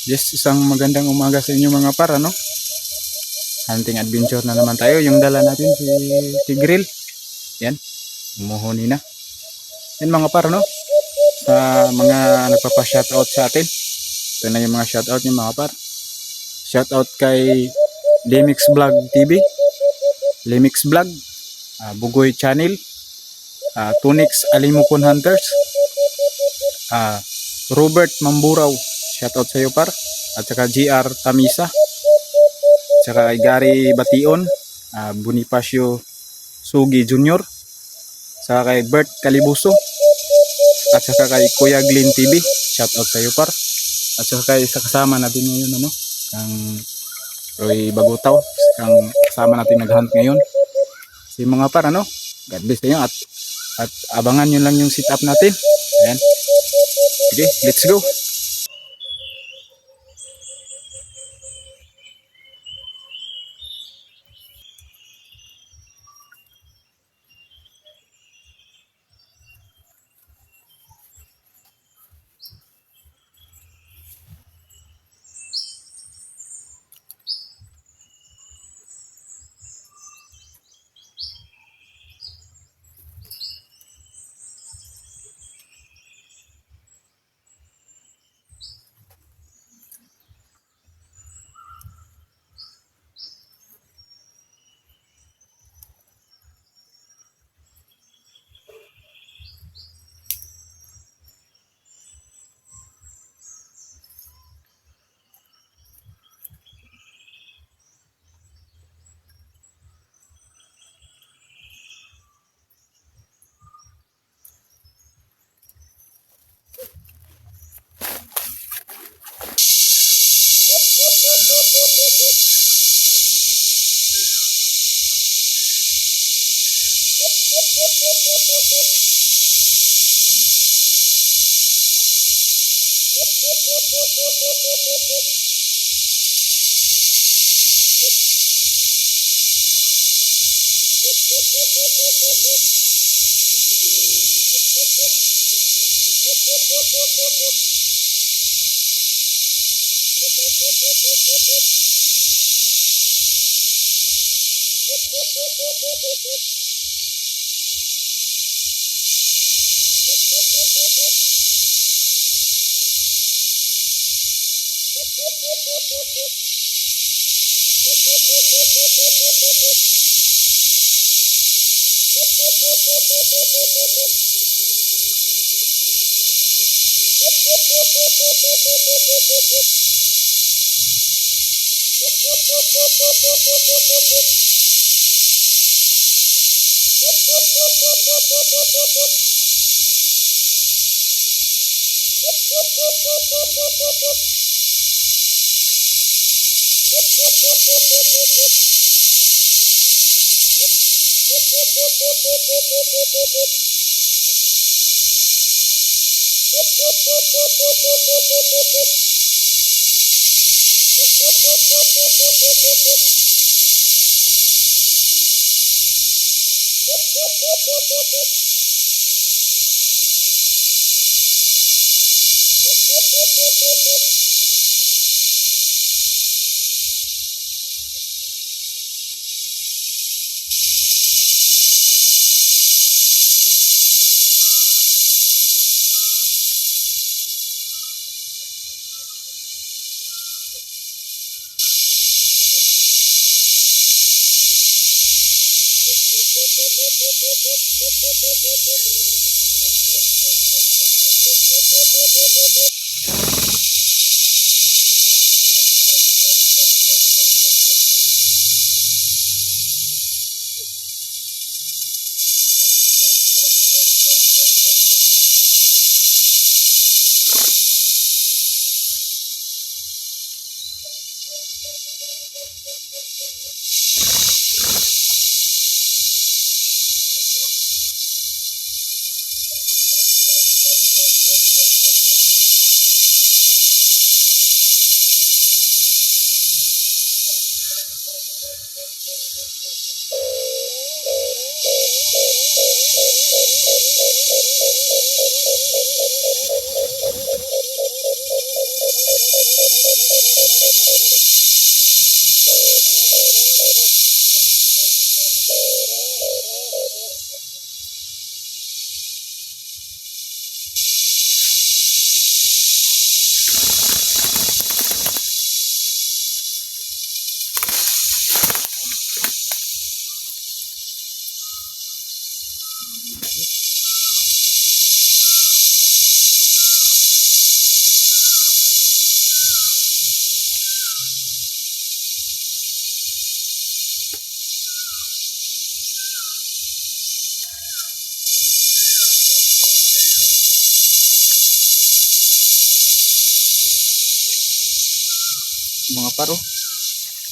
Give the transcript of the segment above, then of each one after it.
Yes, isang magandang umaga sa inyo mga par, ano? Hunting adventure na naman tayo. Yung dala natin si Tigril. Yan, umuhuni na. Yan mga par, no? Sa mga nagpapa-shoutout sa atin. Ito na yung mga shoutout niyo mga par. Shoutout kay Limix Vlog TV, Limix Vlog, Bugoy Channel, Tunix Alimukon Hunters, Robert Mamburao. Shoutout sa iyo par. At saka GR Tamisa. Saka kay Gary Bation, Bonifacio Sugi Jr., saka kay Bert Calibuso, at saka kay Kuya Glenn TV, shout out sa iyo par. At saka kay sa kasama natin ngayon, ano, ang Roy Bagutaw, ang kasama natin nag-hunt ngayon. Si mga par, ano, God bless kayo at abangan nyo lang yung sit up natin. Ayan. Okay, let's go. mga par, oh.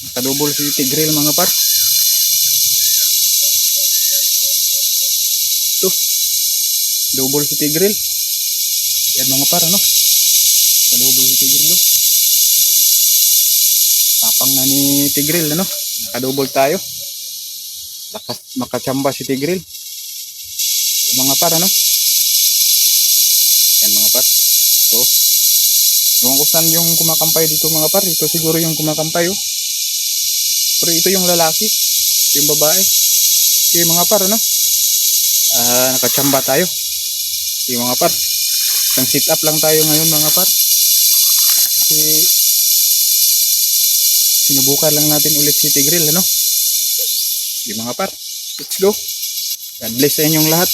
Nakadouble si Tigreal mga par. Ito, double si Tigreal. Yan mga par, ano? Nakadouble si Tigreal, oh. Tapang na ni Tigreal, ano? Nakadouble tayo. Makachamba si Tigreal. Yan mga par, ano? Yan mga par. Ito. Ewan ko saan yung kumakampay dito mga par. Ito siguro yung kumakampay, oh. Pero ito yung lalaki. Ito yung babae. Okay mga par, ano? Nakachamba tayo. Okay mga par. Isang sit up lang tayo ngayon mga par. Kasi sinubukan lang natin ulit si Tigreal, ano? Okay mga par. Let's go. God bless sa inyong lahat.